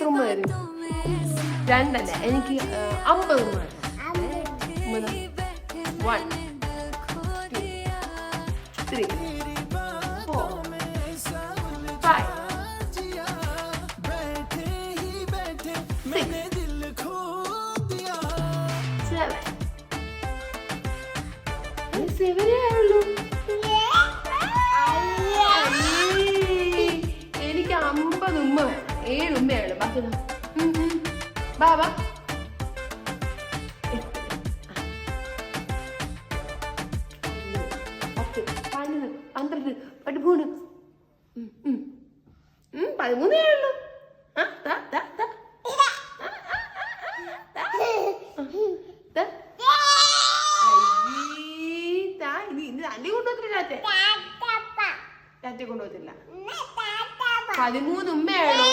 എത്ര ഉമ്മ തരും? രണ്ടല്ല, എനിക്ക് 50 ഉമ്മ തരും. 1 2 3 4 5 6 7 ആയുള്ളൂ. എനിക്ക് 50 ഉമ്മ വേണം. 7 ഉമ്മയുള്ളൂ. ബാക്കി ബാബാ 10 11 12 13 13 ഉള്ളൂ. കൊണ്ടുപോകത്തില്ല. 13 ഉമ്മയുള്ളൂ.